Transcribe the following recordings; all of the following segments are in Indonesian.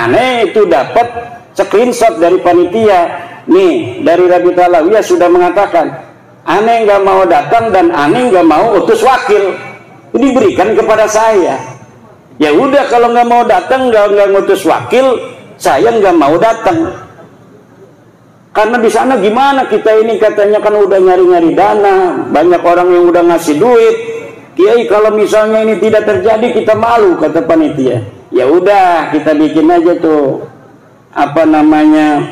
aneh itu dapat screenshot dari panitia nih, dari Rabita Alawiyah sudah mengatakan aneh nggak mau datang dan aneh nggak mau utus wakil, diberikan kepada saya. Ya udah, kalau nggak mau datang, nggak ngutus wakil, saya nggak mau datang. Karena di sana gimana kita ini katanya kan udah nyari-nyari dana, banyak orang yang udah ngasih duit. Kiai, kalau misalnya ini tidak terjadi kita malu, kata panitia. Ya udah, kita bikin aja tuh apa namanya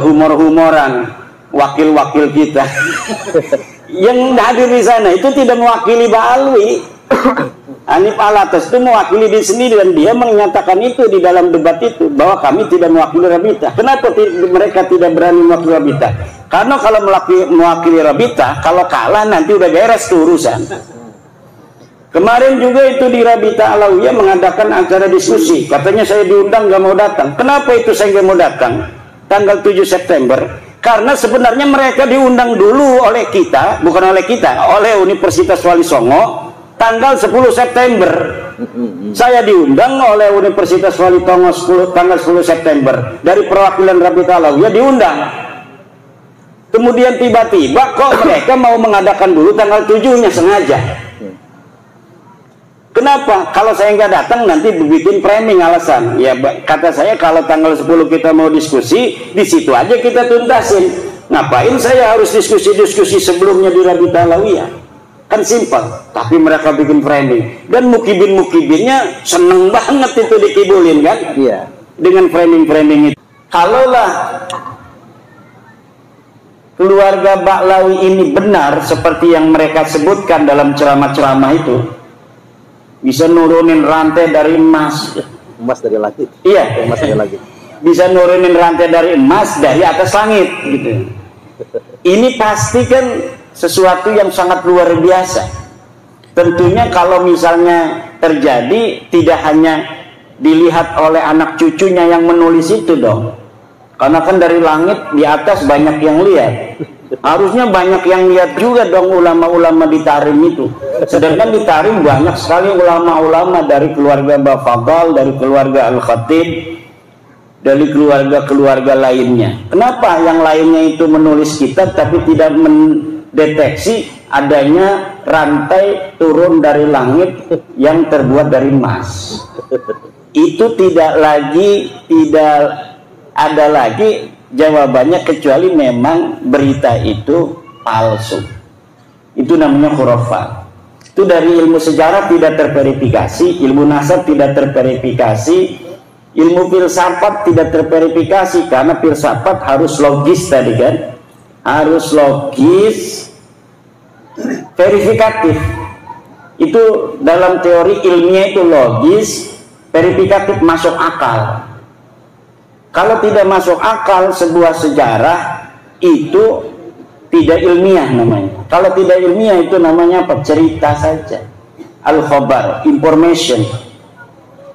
humor-humoran wakil-wakil kita yang hadir di sana itu tidak mewakili Mbak Alwi. Hanif Alatas itu mewakili diri sendiri dan dia menyatakan itu di dalam debat itu bahwa kami tidak mewakili Rabita. Kenapa mereka tidak berani mewakili Rabita? Karena kalau mewakili Rabita, kalau kalah nanti udah beres tuh urusan. Kemarin juga itu di Rabita Alawiyah mengadakan acara diskusi, katanya saya diundang nggak mau datang. Kenapa itu saya nggak mau datang tanggal 7 September? Karena sebenarnya mereka diundang dulu oleh kita, bukan oleh kita, oleh Universitas Wali Songo tanggal 10 September. Saya diundang oleh Universitas Wali Songo tanggal 10 September dari perwakilan Rabita Alawiyah diundang. Kemudian tiba-tiba kok mereka mau mengadakan dulu tanggal 7-nya sengaja. Kenapa? Kalau saya nggak datang nanti bikin framing alasan. Ya kata saya kalau tanggal 10 kita mau diskusi, di situ aja kita tuntasin. Ngapain saya harus diskusi-diskusi sebelumnya di Rabita Alawiyah? Kan simpel. Tapi mereka bikin framing. Dan mukibin-mukibinnya seneng banget itu dikibulin kan? Iya. Dengan framing-framing itu. Kalaulah keluarga Baklawi ini benar seperti yang mereka sebutkan dalam ceramah-ceramah itu, bisa nurunin rantai dari emas dari langit. Iya, emas dari langit. Bisa nurunin rantai dari emas dari atas langit gitu. Ini pasti kan sesuatu yang sangat luar biasa. Tentunya kalau misalnya terjadi tidak hanya dilihat oleh anak cucunya yang menulis itu dong. Karena kan dari langit di atas banyak yang lihat. Harusnya banyak yang lihat juga dong ulama-ulama di Tarim itu. Sedangkan di Tarim banyak sekali ulama-ulama dari keluarga Mbak Fadal, dari keluarga Al-Khatib, dari keluarga-keluarga lainnya. Kenapa yang lainnya itu menulis kitab tapi tidak mendeteksi adanya rantai turun dari langit yang terbuat dari emas? Itu tidak ada lagi jawabannya kecuali memang berita itu palsu. Itu namanya khurafat. Itu dari ilmu sejarah tidak terverifikasi, ilmu nasab tidak terverifikasi, ilmu filsafat tidak terverifikasi, karena filsafat harus logis tadi kan, harus logis, verifikatif. Itu dalam teori ilmiah itu logis, verifikatif, masuk akal. Kalau tidak masuk akal sebuah sejarah itu tidak ilmiah namanya. Kalau tidak ilmiah itu namanya apa? Cerita saja. Al-khabar, information.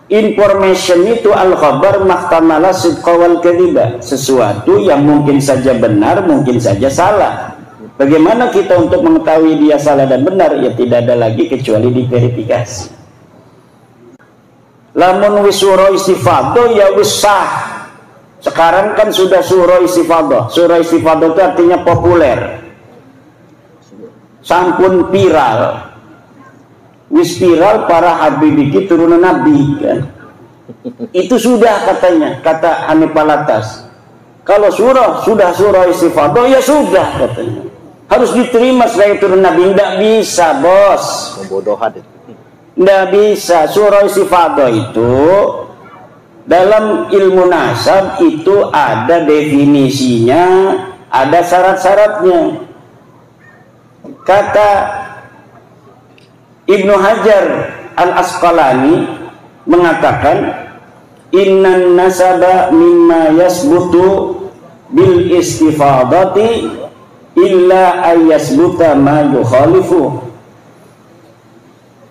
Information itu al-khabar mahtamala sidqa wal kadhiba. Sesuatu yang mungkin saja benar, mungkin saja salah. Bagaimana kita untuk mengetahui dia salah dan benar? Ya tidak ada lagi kecuali diverifikasi. Lamun wisuro istifadoh ya wisah. Sekarang kan sudah surah istifadah. Surah istifadah itu artinya populer, sampun viral. Wis viral para habibiki turunan nabi kan. Itu sudah katanya, kata Hanif Alatas. Kalau sudah surah istifadah ya sudah katanya. Harus diterima sebagai turun nabi. Tidak bisa bos. Pembodohan itu. Tidak bisa. Surah istifadah itu dalam ilmu nasab itu ada definisinya, ada syarat-syaratnya. Kata Ibnu Hajar Al-Asqalani mengatakan, innan nasaba mimma yasbutu bil istifadati illa ayyasbuta ma yukhalifu.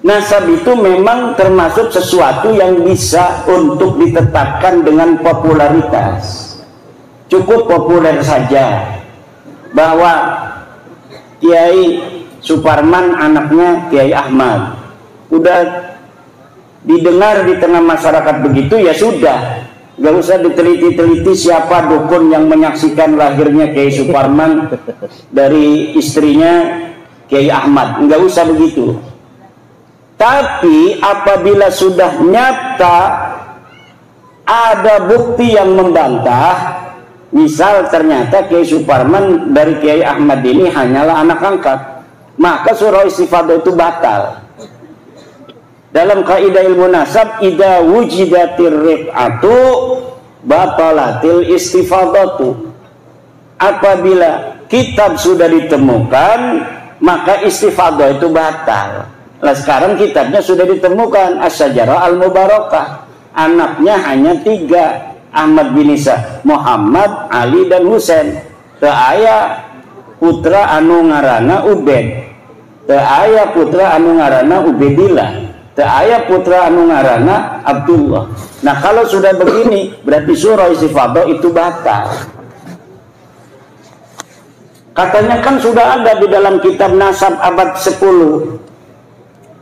Nasab itu memang termasuk sesuatu yang bisa untuk ditetapkan dengan popularitas. Cukup populer saja bahwa Kiai Suparman anaknya Kiai Ahmad. Udah didengar di tengah masyarakat begitu ya sudah. Gak usah diteliti-teliti siapa dukun yang menyaksikan lahirnya Kiai Suparman dari istrinya Kiai Ahmad. Gak usah begitu. Tapi apabila sudah nyata ada bukti yang membantah, misal ternyata Kiai Suparman dari Kiai Ahmad ini hanyalah anak angkat, maka surah istifadah itu batal. Dalam kaidah ilmu nasab, idza wujidatir rif'atu batalatil istifadatu. Apabila kitab sudah ditemukan, maka istifadah itu batal. Nah, sekarang kitabnya sudah ditemukan, Asy-Syajarah Al-Mubarakah. Anaknya hanya 3, Ahmad bin Isa, Muhammad, Ali, dan Husain. Teu aya putra anu ngaranna Ubed, teu aya putra anu ngaranna Ubedillah, teu aya putra anu ngaranna Abdullah. Nah, kalau sudah begini berarti surah istifadah itu batal. Katanya kan sudah ada di dalam kitab nasab abad 10,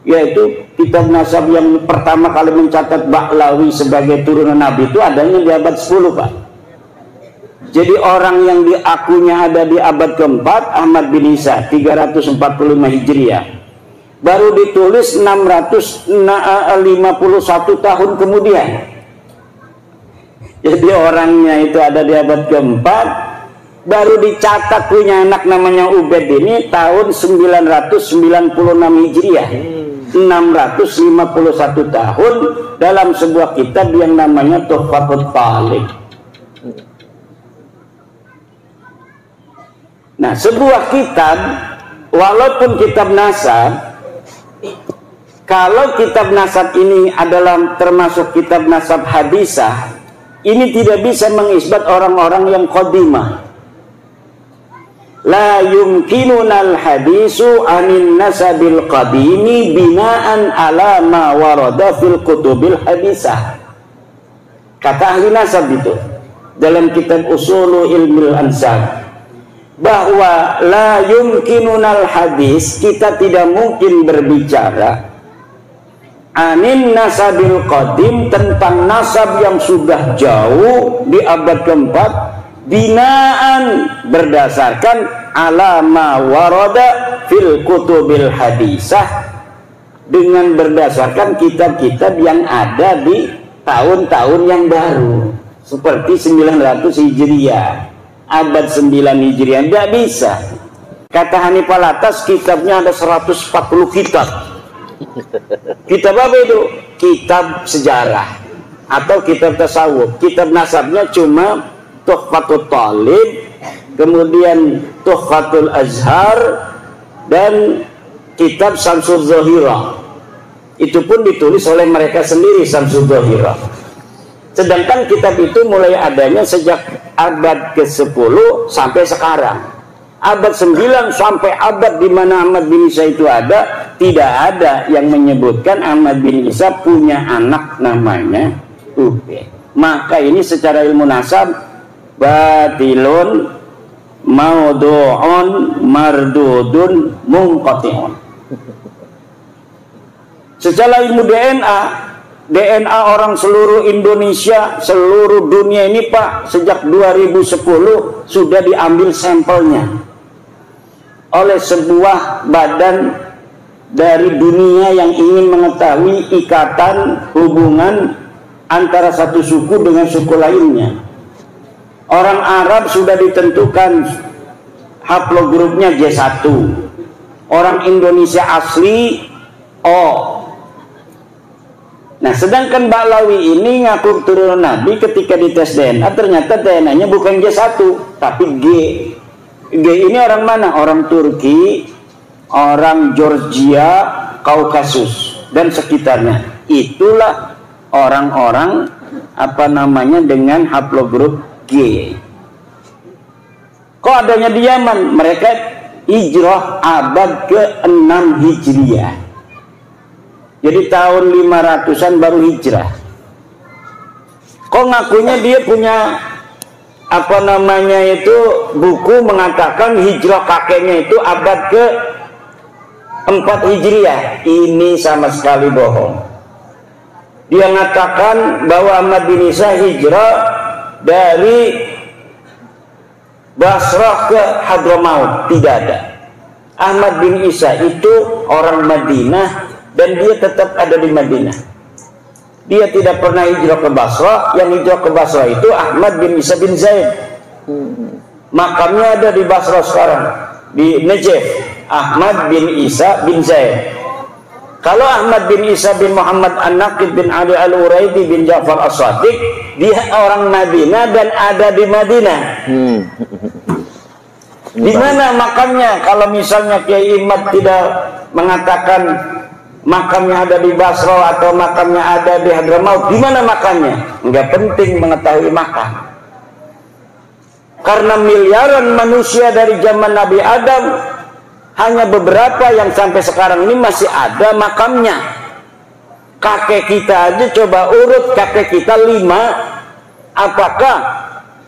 yaitu kitab nasab yang pertama kali mencatat Ba'lawi sebagai turunan Nabi itu adanya di abad 10, Pak. Jadi orang yang diakunya ada di abad keempat, Ahmad bin Isa 345 Hijriah, baru ditulis 651 tahun kemudian. Jadi orangnya itu ada di abad keempat, baru dicatat punya anak namanya Ubed ini tahun 996 Hijriah. 651 tahun dalam sebuah kitab yang namanya Tuhfatul Talib. Nah, sebuah kitab, walaupun kitab nasab, kalau kitab nasab ini adalah termasuk kitab nasab hadisah, ini tidak bisa mengisbat orang-orang yang qadimah. La yumkinunal hadisu anin nasabil qadimi binaan ala ma warada fil kutubil hadisah. Kata ahli nasab itu dalam kitab Usulu Ilmil Ansab, bahwa la yumkinunal hadis, kita tidak mungkin berbicara anin nasabil qadim, tentang nasab yang sudah jauh di abad keempat, binaan berdasarkan alama warada fil kutubil hadisah, dengan berdasarkan kitab-kitab yang ada di tahun-tahun yang baru seperti 900 Hijriah, abad 9 Hijriah. Tidak bisa. Kata Hanifah Latas, kitabnya ada 140 kitab. Kitab apa itu? Kitab sejarah atau kitab tasawuf. Kitab nasabnya cuma Tuhfatul Talib, kemudian Tuhfatul Azhar, dan kitab Syamsul Zahirah. Itu pun ditulis oleh mereka sendiri, Syamsul Zahirah. Sedangkan kitab itu mulai adanya sejak abad ke-10 sampai sekarang. Abad 9 sampai abad di mana Ahmad bin Isa itu ada, tidak ada yang menyebutkan Ahmad bin Isa punya anak namanya Ubed. Maka ini secara ilmu nasab batilun maudu'un mardudun munqati'un. Secara ilmu DNA orang seluruh Indonesia, seluruh dunia ini, Pak, sejak 2010 sudah diambil sampelnya oleh sebuah badan dari dunia yang ingin mengetahui ikatan hubungan antara satu suku dengan suku lainnya. Orang Arab sudah ditentukan haplogrupnya J1, orang Indonesia asli O. Nah, sedangkan Ba'lawi ini ngaku turunan Nabi, ketika dites DNA ternyata DNA-nya bukan J1 tapi G. G ini orang mana? Orang Turki, orang Georgia, Kaukasus dan sekitarnya. Itulah orang-orang apa namanya dengan haplogrup G. Kok adanya di Yaman? Mereka hijrah abad ke-6 Hijriah. Jadi tahun 500-an baru hijrah. Kok ngakunya dia punya apa namanya itu buku mengatakan hijrah kakeknya itu abad ke-4 Hijriah. Ini sama sekali bohong. dia mengatakan bahwa Ahmad bin Isa hijrah dari Basrah ke Hadramaut. Tidak ada. Ahmad bin Isa itu orang Madinah dan dia tetap ada di Madinah. Dia tidak pernah hijrah ke Basrah. Yang hijrah ke Basrah itu Ahmad bin Isa bin Zaid. Makamnya ada di Basrah sekarang, di Najaf. Ahmad bin Isa bin Zaid. Kalau Ahmad bin Isa bin Muhammad An-Naqib bin Ali Al-Uraidi bin Ja'far As-Sadiq, dia orang Madinah dan ada di Madinah. Di mana makamnya? Kalau misalnya Kiai Imad tidak mengatakan makamnya ada di Basra atau makamnya ada di Hadramaut, di mana makamnya? Enggak penting mengetahui makam. Karena miliaran manusia dari zaman Nabi Adam, hanya beberapa yang sampai sekarang ini masih ada makamnya. Kakek kita aja coba urut kakek kita 5. Apakah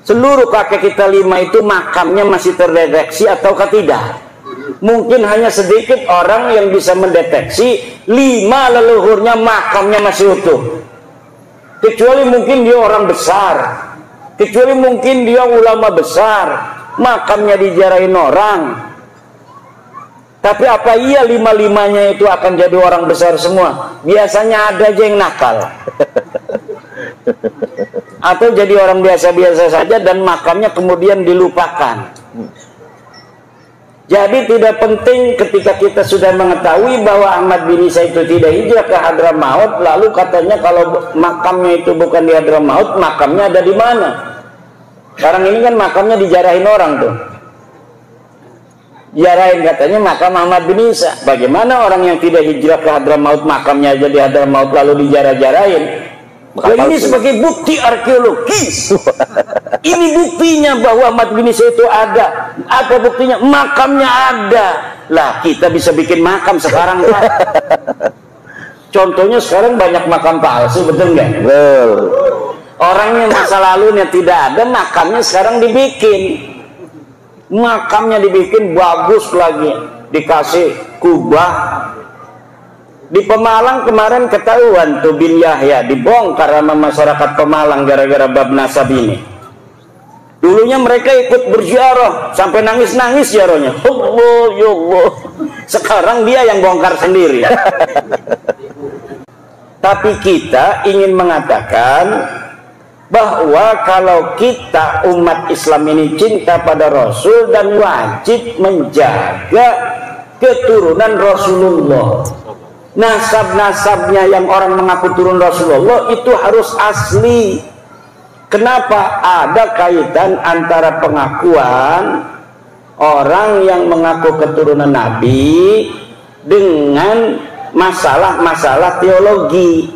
seluruh kakek kita 5 itu makamnya masih terdeteksi ataukah tidak? Mungkin hanya sedikit orang yang bisa mendeteksi 5 leluhurnya makamnya masih utuh. Kecuali mungkin dia orang besar, kecuali mungkin dia ulama besar, makamnya dijarahin orang. Tapi apa iya 5-5-nya itu akan jadi orang besar semua? Biasanya ada aja yang nakal. Atau jadi orang biasa-biasa saja dan makamnya kemudian dilupakan. Jadi tidak penting ketika kita sudah mengetahui bahwa Ahmad bin Isa itu tidak hijrah ke Hadramaut, lalu katanya kalau makamnya itu bukan di Hadramaut, makamnya ada di mana? Sekarang ini kan makamnya dijarahin orang tuh. Jarahin katanya makam Ahmad bin Isa. Bagaimana orang yang tidak hijrah ke Hadramaut makamnya aja di Hadramaut lalu dijarah-jarahin? Nah, ini sebagai bukti arkeologis. Ini buktinya bahwa Ahmad bin Isa itu ada. Apa buktinya? Makamnya ada. Lah kita bisa bikin makam sekarang Pak. Contohnya sekarang banyak makam palsu, betul nggak? Betul. Orangnya masa lalunya tidak ada, makamnya sekarang dibikin. Makamnya dibikin bagus lagi, dikasih kubah. Di Pemalang kemarin ketahuan tuh bin Yahya dibongkar sama masyarakat Pemalang gara-gara bab nasab ini. Dulunya mereka ikut berziarah sampai nangis-nangis ziarahnya. Allah ya Allah. Sekarang dia yang bongkar sendiri. Tapi kita ingin mengatakan bahwa kalau kita umat Islam ini cinta pada Rasul dan wajib menjaga keturunan Rasulullah, nasab-nasabnya yang orang mengaku turun Rasulullah itu harus asli. Kenapa? Ada kaitan antara pengakuan orang yang mengaku keturunan Nabi dengan masalah-masalah teologi.